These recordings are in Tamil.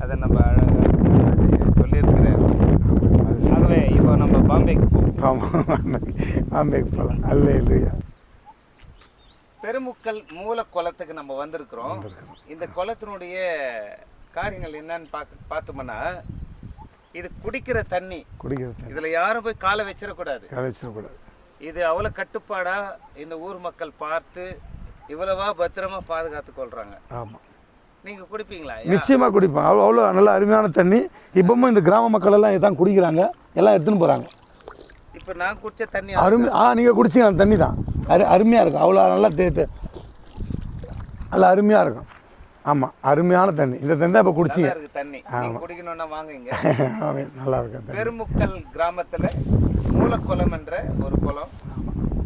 அதை நம்ம அழகாக சொல்லியிருக்கிறேன். ஆகவே இப்போ நம்ம பாம்பேக்கு போவோம். பாம்பேக்கு போகலாம். அல்லேலூயா. பெருமுக்கல் மூல குளத்துக்கு நம்ம வந்திருக்கிறோம். இந்த குளத்தினுடைய காரியங்கள் என்னன்னு பார்த்தோம்னா, இது குடிக்கிற தண்ணி. இதில் யாரும் போய் காலை வச்சிடக்கூடாது. இது அவ்வளோ கட்டுப்பாடாக இந்த ஊர் மக்கள் பார்த்து இவ்வளவா பத்திரமா பாதுகாத்து கொள்கிறாங்க. ஆமாம், நீங்கள் குடிப்பீங்களா? நிச்சயமாக குடிப்பேன். அவ்வளோ நல்ல அருமையான தண்ணி. இப்பவும் இந்த கிராம மக்கள் எல்லாம் இதான் குடிக்கிறாங்க, எல்லாம் எடுத்துன்னு போகிறாங்க. இப்போ நான் குடித்த தண்ணி நீங்கள் குடிச்சிங்க அந்த தண்ணி தான் அருமையாக இருக்கும். அவ்வளோ நல்லா நல்லா அருமையாக இருக்கும். ஆமாம், அருமையான தண்ணி. இந்த தண்ணி தான் இப்போ குடிச்சிங்க. தண்ணி குடிக்கணும்னா வாங்குங்க. நல்லா இருக்கு. பெருமுக்கல் கிராமத்தில் மூலக்குளம் என்ற ஒரு குளம்.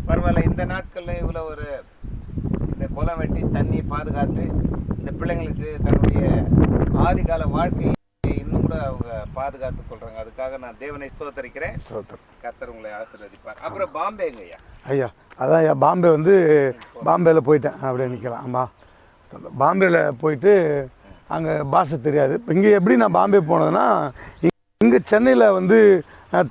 பரவாயில்ல, இந்த நாட்களில் இவ்வளோ ஒரு இந்த குளம் வெட்டி தண்ணி பாதுகாத்து இந்த பிள்ளைங்களுக்கு தன்னுடைய ஆதிகால வாழ்க்கையை இன்னும் கூட அவங்க பாதுகாத்து கொள்கிறாங்க. அதுக்காக நான் தேவனை ஸ்தோத்தரிக்கிறேன். கர்த்தர் உங்களை ஆசீர்வதிப்பார். அப்புறம் பாம்பேங்க ஐயா. அதான் ஐயா, பாம்பே பாம்பேயில் போயிட்டேன். அப்படியே நிற்கலாம். ஆமாம், பாம்பேயில் போயிட்டு அங்கே பாஷை தெரியாது. இப்போ இங்கே எப்படி நான் பாம்பே போனதுன்னா, இங்கே சென்னையில்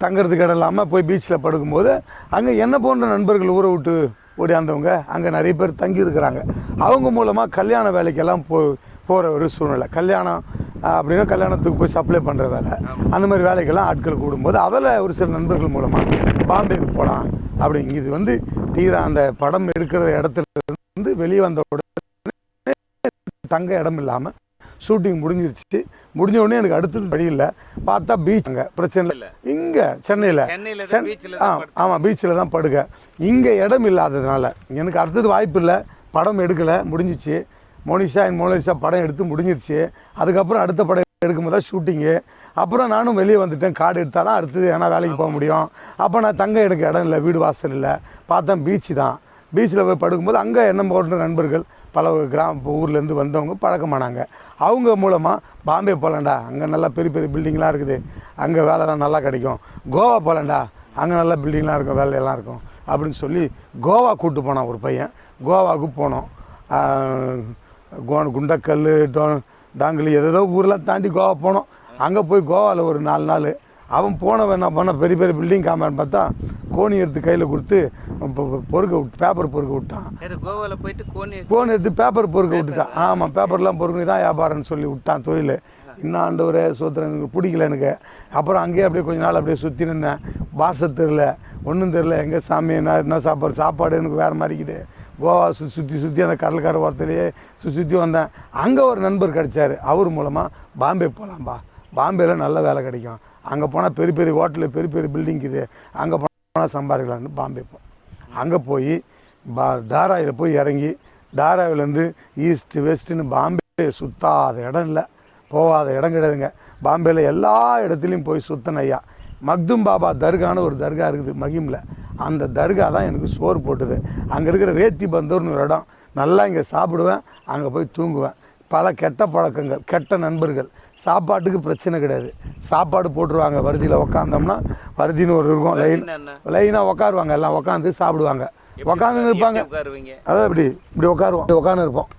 தங்கிறதுக்கு இடம் இல்லாமல் போய் பீச்சில் படுக்கும்போது அங்கே என்ன போன்ற நண்பர்கள் ஊரை விட்டு ஓடியாந்தவங்க அங்கே நிறைய பேர் தங்கியிருக்கிறாங்க. அவங்க மூலமாக கல்யாண வேலைக்கெல்லாம் போகிற ஒரு சூழ்நிலை. கல்யாணம் அப்படின்னா கல்யாணத்துக்கு போய் சப்ளை பண்ணுற வேலை, அந்த மாதிரி வேலைக்கெல்லாம் ஆட்கள் கூடும்போது அதில் ஒரு சில நண்பர்கள் மூலமாக பாம்பேக்கு போகலாம் அப்படிங்க. இது தீரா அந்த படம் எடுக்கிற இடத்துல வெளியே வந்த உடனே தங்க இடம் இல்லாமல் ஷூட்டிங் முடிஞ்சிருச்சு. முடிஞ்ச உடனே எனக்கு அடுத்தது வழி இல்லை. பார்த்தா பீச், அங்கே பிரச்சனை இல்லை. இங்கே சென்னையில் ஆமாம், பீச்சில் தான் படுக்க. இங்கே இடம் இல்லாததுனால எனக்கு அடுத்தது வாய்ப்பு இல்லை. படம் எடுக்கலை, முடிஞ்சிச்சு. மோனிஷா படம் எடுத்து முடிஞ்சிருச்சு. அதுக்கப்புறம் அடுத்த படம் எடுக்கும்போது தான் ஷூட்டிங்கு. அப்புறம் நானும் வெளியே வந்துட்டேன். கார்டு எடுத்தால் தான் அடுத்தது ஏன்னா வேலைக்கு போக முடியும். அப்போ நான் தங்க எனக்கு இடம் இல்லை, வீடு வாசல் இல்லை. பார்த்தேன் பீச்சு தான். பீச்சில் போய் படுக்கும்போது அங்கே என்ன போன்ற நண்பர்கள் பல ஊர்லேருந்து வந்தவங்க பழக்கமானாங்க. அவங்க மூலமாக பாம்பே போகலாண்டா, அங்கே நல்லா பெரிய பெரிய பில்டிங்லாம் இருக்குது, அங்கே வேலைலாம் நல்லா கிடைக்கும். கோவா போகலாண்டா, அங்கே நல்லா பில்டிங்லாம் இருக்கும், வேலையெல்லாம் இருக்கும் அப்படின்னு சொல்லி கோவா கூப்பிட்டு போனான் ஒரு பையன். கோவாவுக்கு போனோம். குண்டக்கல், டாங்கிலி ஏதோ ஊரெலாம் தாண்டி கோவா போனோம். அங்கே போய் கோவாவில் ஒரு 4 நாள் அவன் போனவன் என்ன பண்ண, பெரிய பெரிய பில்டிங் காமான்னு பார்த்தா கோணி எடுத்து கையில் கொடுத்து பேப்பர் பொறுக்க விட்டான். கோவாவில் போயிட்டு கோணி எடுத்து பேப்பர் பொறுக்க விட்டுட்டான். ஆமாம், பேப்பர்லாம் பொறுக்கி தான் வியாபாரம்னு சொல்லி விட்டான் தொழில். இன்னும் ஆண்டவரே சோத்திரம், எனக்கு பிடிக்கல எனக்கு. அப்புறம் அங்கேயே அப்படியே கொஞ்ச நாள் அப்படியே சுற்றி நின்றேன். பாஷை தெரில, ஒன்றும் தெரில. எங்கே சாமி என்ன சாப்பாடு எனக்கு வேறு மாதிரிக்குது. கோவா சுற்றி அந்த கடற்கரை ஓரத்துலேயே சுற்றி வந்தேன். அங்கே ஒரு நண்பர் கிடைச்சார். அவர் மூலமாக பாம்பே போகலாம்பா, பாம்பேயில் நல்ல வேலை கிடைக்கும், அங்கே போனால் பெரிய பெரிய ஹோட்டலில் பெரிய பெரிய பில்டிங் இருக்குது, அங்கே போனால் சம்பாதிக்கலான்னு பாம்பே அங்கே போய் தாராவில் போய் இறங்கி, தாராவிலேருந்து ஈஸ்ட்டு வெஸ்ட்டுன்னு பாம்பே சுற்றாத இடம் இல்லை, போகாத இடம் கிடையாதுங்க. பாம்பேயில் எல்லா இடத்துலையும் போய் சுத்தன ஐயா. மக்தும் பாபா தர்கான்னு ஒரு தர்கா இருக்குது மகிமில். அந்த தர்கா தான் எனக்கு சோறு போட்டுது. அங்கே இருக்கிற ரேத்தி பந்தூர்னு ஒரு இடம், நல்லா இங்கே சாப்பிடுவேன், அங்கே போய் தூங்குவேன். பல கெட்ட பழக்கங்கள், கெட்ட நண்பர்கள். சாப்பாட்டுக்கு பிரச்சனை கிடையாது, சாப்பாடு போட்டுருவாங்க. வரிதியில் உக்காந்தோம்னா, வரிதின்னு ஒரு இருக்கும், லைனாக உட்காருவாங்க, எல்லாம் உட்காந்து சாப்பிடுவாங்க, உட்காந்து இருப்பாங்க. அதான் இப்படி உட்காந்து இருப்போம்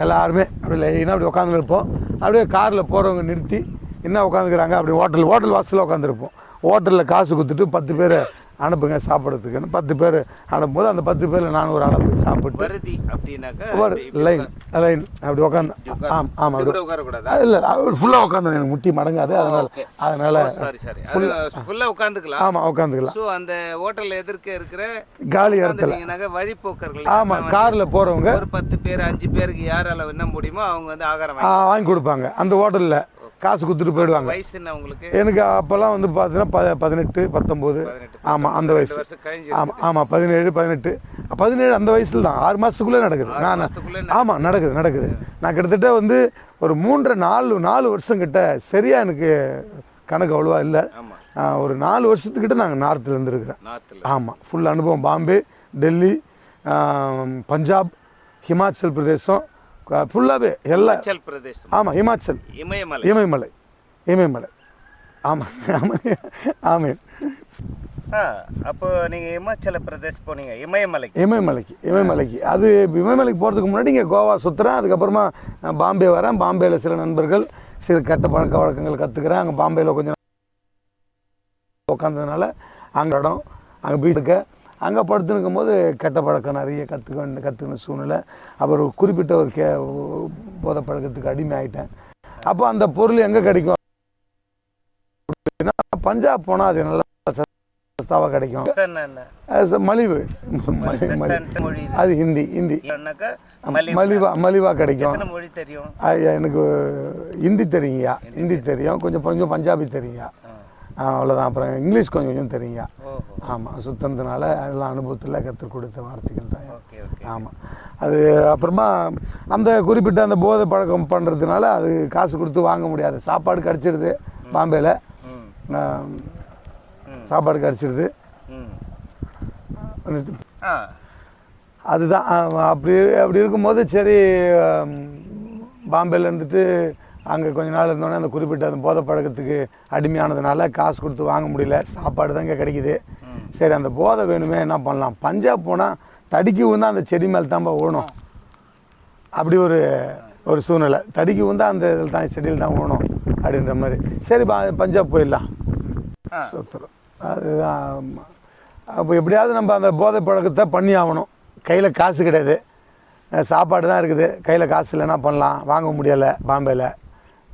எல்லாருமே. அப்படி லைனாக அப்படி உட்காந்து இருப்போம். அப்படியே காரில் போகிறவங்க நிறுத்தி என்ன உட்காந்துக்கிறாங்க, அப்படி ஹோட்டல் வாசலில் உட்காந்துருப்போம். ஹோட்டலில் காசு கொடுத்துட்டு 10 பேர் அனுப்புங்க சாப்பிட்றதுக்குன்னு 10 பேர் அனுப்பும்போது அந்த 10 பேரில் நான் ஒரு ஆளை போய் சாப்பிட்டு லைன் அப்படி உட்காந்து. ஆமாம், இல்லை ஃபுல்லாக உட்காந்து எனக்கு முட்டி மடங்காது, அதனால ஃபுல்லாக உட்காந்துக்கலாம். ஆமாம், உட்காந்துக்கலாம். ஸோ அந்த ஹோட்டலில் எதிர்க்க இருக்கிற காலி இடத்துல வழிபோக்கர்கள், ஆமாம், காரில் போகிறவங்க ஒரு 10 பேர் 5 பேருக்கு யாரால என்ன முடியுமோ அவங்க ஆகாரம் வாங்கி கொடுப்பாங்க. அந்த ஹோட்டலில் காசு கொடுத்துட்டு போயிடுவாங்க. எனக்கு அப்போல்லாம் பார்த்தீங்கன்னா 18, 19. ஆமாம், அந்த வயசு. ஆமாம், 17, 18 அந்த வயசில் தான். 6 மாதத்துக்குள்ளே நடக்குது. ஆமாம், நடக்குது. நான் கிட்டத்தட்ட ஒரு 3-4 வருஷம் கிட்ட சரியாக எனக்கு கணக்கு அவ்வளோவா இல்லை. ஒரு 4 வருஷத்துக்கிட்ட நாங்கள் நார்த்தில் இருந்துருக்கிறேன். ஆமாம், ஃபுல் அனுபவம். பாம்பே, டெல்லி, பஞ்சாப், ஹிமாச்சல் பிரதேசம் ஃபுல்லாகவே எல்லாம். ஆமாம், ஹிமாச்சல், இமயமலை. ஆமாம். அப்போ நீங்கள் இமாச்சல பிரதேஷ் போனீங்க, இமயமலைக்கு. அது இமயமலைக்கு போகிறதுக்கு முன்னாடி இங்கே கோவா சுற்றுறேன். அதுக்கப்புறமா பாம்பே வரேன். பாம்பேயில் சில நண்பர்கள், சில கெட்ட பழக்க வழக்கங்கள் கற்றுக்கிறேன். அங்கே பாம்பேயில் கொஞ்சம் உட்காந்ததுனால அங்கே இடம் அங்கே பீச்சுக்க அங்கே படுத்து நிற்கும்போது கெட்ட பழக்கம் நிறைய கற்றுக்கணும் சூழ்நிலை. அப்புறம் குறிப்பிட்ட ஒரு போதை பழக்கத்துக்கு அடிமை ஆகிட்டேன். அப்போ அந்த பொருள் எங்கே கிடைக்கும் அப்படின்னா பஞ்சாப் போனால் அது நல்லா சஸ்தாவாக கிடைக்கும். மலிவு அது ஹிந்தி மலிவாக கிடைக்கும். எனக்கு ஹிந்தி தெரியுங்கய்யா, ஹிந்தி தெரியும், கொஞ்சம் பஞ்சாபி தெரியுங்கய்யா, அவ்வளோதான். அப்புறம் இங்கிலீஷ் கொஞ்சம் தெரியுங்க. ஆமாம், சுத்தந்தனால அதெல்லாம் அனுபவத்தில் கற்றுக் கொடுத்த வார்த்தைகள் தான். ஆமாம். அது அப்புறமா அந்த குறிப்பிட்ட அந்த போதை பழக்கம் பண்ணுறதுனால அது காசு கொடுத்து வாங்க முடியாது. சாப்பாடு கிடச்சிடுது பாம்பேயில், சாப்பாடு கிடச்சிடுது. அதுதான் அப்படி இருக்கும்போது சரி பாம்பேயில் இருந்துட்டு அங்கே கொஞ்ச நாள் இருந்தோடனே அந்த குறிப்பிட்ட அந்த போதை பழக்கத்துக்கு அடிமையானதுனால காசு கொடுத்து வாங்க முடியல. சாப்பாடு தான் இங்கே கிடைக்கிது. சரி அந்த போதை வேணுமே, என்ன பண்ணலாம்? பஞ்சாப் போனால் தடிக்கி விழுந்தால் அந்த செடி மேலே தான் ஓடணும். அப்படி ஒரு சூழ்நிலை. தடிக்கி விழுந்தால் அந்த இதில் தான் செடியில் தான் ஓடணும் அப்படின்ற மாதிரி. சரி பஞ்சாப் போயிடலாம் சுத்தரும். அதுதான். அப்போ எப்படியாவது நம்ம அந்த போதை பழக்கத்தை பண்ணி ஆகணும். கையில் காசு கிடையாது, சாப்பாடு தான் இருக்குது, கையில் காசு இல்லைன்னா பண்ணலாம், வாங்க முடியலை.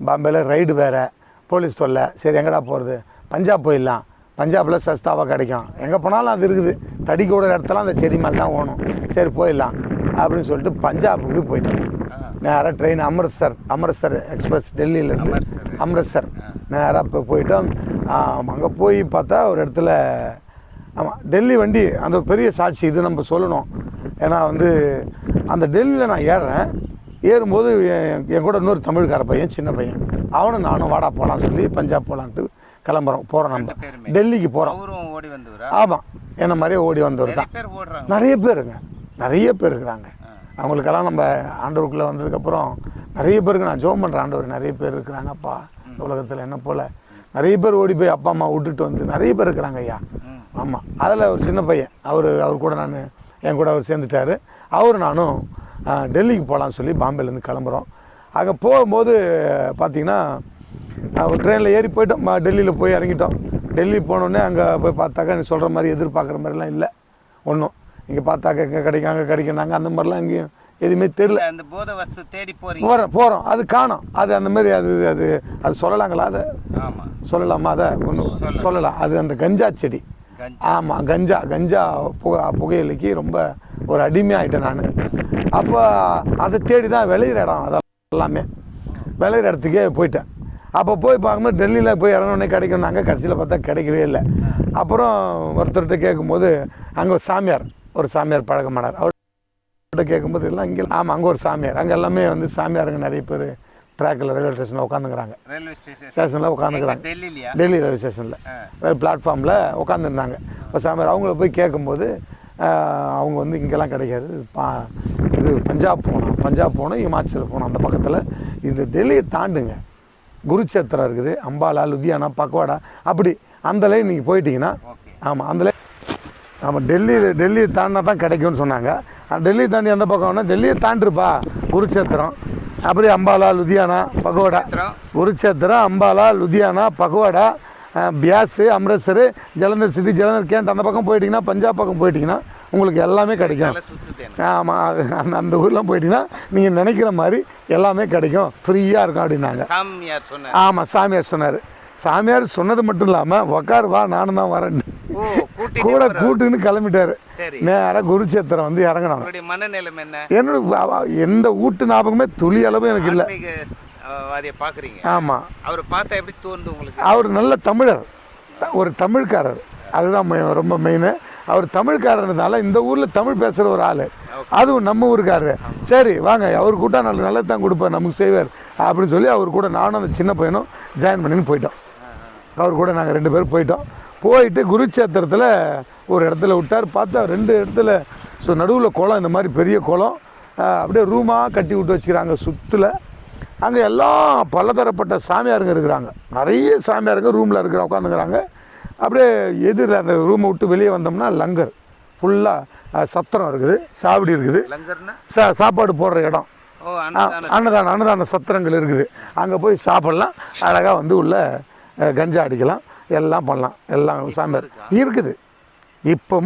பாம்பேயில் ரைடு வேறு, போலீஸ் தொல்லை. சரி எங்கடா போகிறது? பஞ்சாப் போயிடலாம், பஞ்சாபில் சஸ்தாவாக கிடைக்கும், எங்கே போனாலும் அது இருக்குது, தடிக்க விடுற இடத்துல அந்த செடி மேலே தான் ஓணும். சரி போயிடலாம் அப்படின்னு சொல்லிட்டு பஞ்சாபுக்கு போயிட்டோம். நேராக ட்ரெயின் அம்ரித்சர் எக்ஸ்பிரஸ், டெல்லியிலேருந்து அம்ரித்சர் நேராக போயிட்டோம். அங்கே போய் பார்த்தா ஒரு இடத்துல, ஆமாம் டெல்லி வண்டி, அந்த பெரிய சாட்சி இது நம்ம சொல்லணும். ஏன்னா அந்த டெல்லியில் நான் ஏறும்போது என் கூட இன்னொரு தமிழ்கார பையன், சின்ன பையன், அவனும் நானும் வாடா போகலாம் சொல்லி பஞ்சாப் போகலான்ட்டு போகிறோம். நம்ம டெல்லிக்கு போகிறோம். ஆமாம், என்ன மாதிரியே ஓடி வந்தவர் தான். நிறைய பேர் இருக்கிறாங்க. அவங்களுக்கெல்லாம் நம்ம ஆண்டவருக்குள்ளே வந்ததுக்கப்புறம் நிறைய பேருக்கு நான் ஜோம் பண்ணுறேன். ஆண்டவர் நிறைய பேர் இருக்கிறாங்கப்பா உலகத்தில், என்ன போல் நிறைய பேர் ஓடி போய் அப்பா அம்மா விட்டுட்டு நிறைய பேர் இருக்கிறாங்க ஐயா. ஆமாம், அதில் ஒரு சின்ன பையன், அவர் கூட என் கூட அவர் சேர்ந்துட்டார். நானும் டெல்லிக்கு போகலான்னு சொல்லி பாம்பேலேருந்து கிளம்புறோம். அங்கே போகும்போது பார்த்திங்கன்னா ஒரு ட்ரெயினில் ஏறி போயிட்டோம். டெல்லியில் போய் இறங்கிட்டோம். டெல்லி போனோடனே அங்கே போய் பார்த்தாக்கா நீ சொல்கிற மாதிரி எதிர்பார்க்குற மாதிரிலாம் இல்லை ஒன்றும். இங்கே பார்த்தாக்கா இங்கே கிடைக்கும், அங்கே கிடைக்குனாங்க, அந்த மாதிரிலாம் எங்கேயும் எதுவுமே தெரியல. அந்த போதை வஸ்து தேடி போகிறோம், அது காணும். அது அந்த மாதிரி அது சொல்லலாங்களா? அதை சொல்லலாமா? அதை ஒன்று சொல்லலாம். அது அந்த கஞ்சா செடி. ஆமாம், கஞ்சா புகையிலைக்கு ரொம்ப ஒரு அடிமையாகிட்டேன் நான். அப்போ அதை தேடி தான் விளையிற இடம், அதெல்லாமே விளையிற இடத்துக்கே போயிட்டேன். அப்போ போய் பார்க்கும்போது டெல்லியில் போய் இறங்கினோடனே கிடைக்கும்னாங்க. கடைசியில் பார்த்தா கிடைக்கவே இல்லை. அப்புறம் ஒருத்தர்கிட்ட கேட்கும்போது அங்கே ஒரு சாமியார் பழக்கமானார். அவர்கிட்ட கேட்கும்போது எல்லாம் இங்கே, ஆமாம் அங்கே ஒரு சாமியார், அங்கே எல்லாமே சாமியாருங்க நிறைய பேர் ட்ராக்கில் ரயில்வே ஸ்டேஷனில் உட்காந்துக்கிறாங்க. ஸ்டேஷனில் உட்காந்துக்கிறாங்க, டெல்லி ரயில்வே ஸ்டேஷனில் பிளாட்ஃபார்மில் உட்காந்துருந்தாங்க. இப்போ சாமியார் அவங்கள போய் கேட்கும்போது அவங்க இங்கெல்லாம் கிடைக்காது, இது பஞ்சாப் போகணும், இமாச்சல் போகணும். அந்த பக்கத்தில் இந்த டெல்லியை தாண்டுங்க, குருச்சேத்திரம் இருக்குது, அம்பாலா, லுதியானா, பக்வாடா, அப்படி அந்த லைன் நீங்கள் போயிட்டீங்கன்னா, ஆமாம் அந்த லைன், ஆமாம் டெல்லியை தாண்டினா தான் கிடைக்கும்னு சொன்னாங்க. டெல்லியை தாண்டி அந்த பக்கம்னா டெல்லியை தாண்டிருப்பா, குருச்சேத்திரம், அப்படியே அம்பாலா, லுதியானா, பகோடா, குருச்சேத்திரம், அம்பாலா, லுதியானா, பகோடா, பியாஸு, அம்ரித்சர், ஜலந்தர் சிட்டி, ஜலந்தர் கேண்ட், அந்த பக்கம் போயிட்டிங்கன்னா, பஞ்சாப் பக்கம் போயிட்டிங்கன்னா உங்களுக்கு எல்லாமே கிடைக்கும். ஆமாம், அந்த ஊர்லாம் போயிட்டிங்கன்னா நீங்கள் நினைக்கிற மாதிரி எல்லாமே கிடைக்கும், ஃப்ரீயாக இருக்கும் அப்படின்னாங்க. ஆமாம், சாமியார் சொன்னார். சாமியார் சொன்னது மட்டும் இல்லாமல் உக்கார் வா நானும் தான் வரேன் கூட கூட்டுன்னு கிளம்பிட்டாரு. நேராக குருச்சேத்திரம் இறங்கணும். என்னோட எந்த ஊட்டு ஞாபகமே துளி அளவு எனக்கு இல்லை. ஆமாம், அவர் பார்த்தா எப்படி தோணுது உங்களுக்கு? அவர் நல்ல தமிழர், ஒரு தமிழ்காரர், அதுதான் ரொம்ப மெயின். அவர் தமிழ்காரர்னால இந்த ஊரில் தமிழ் பேசுகிற ஒரு ஆள், அதுவும் நம்ம ஊருக்காரரு. சரி வாங்க, அவர் கூட நல்லது தான் கொடுப்பார், நமக்கு செய்வார் அப்படின்னு சொல்லி அவர் கூட நானும் அந்த சின்ன பையனும் ஜாயின் பண்ணின்னு போயிட்டோம். அவர் கூட நாங்கள் 2 பேரும் போயிட்டு குருச்சேத்திரத்தில் ஒரு இடத்துல விட்டார். பார்த்தா 2 இடத்துல நடுவில் குளம், இந்த மாதிரி பெரிய குளம், அப்படியே ரூமாக கட்டி விட்டு வச்சுக்கிறாங்க சுற்றில். அங்கே எல்லாம் பலதரப்பட்ட சாமியாருங்க இருக்கிறாங்க, நிறைய சாமியாருங்க ரூமில் உட்காந்துக்கிறாங்க. அப்படியே எதிரில் அந்த ரூமை விட்டு வெளியே வந்தோம்னா லங்கர் ஃபுல்லாக சத்திரம் இருக்குது, சாவடி இருக்குது, சாப்பாடு போடுற இடம், ஓ அன்னதானம். அன்னதான சத்திரங்கள் இருக்குது. அங்கே போய் சாப்பிட்லாம், அழகாக வந்து உள்ள கஞ்சா அடிக்கலாம், எல்லாம் பண்ணலாம், எல்லாம் சாமியார் இருக்குது இப்போ.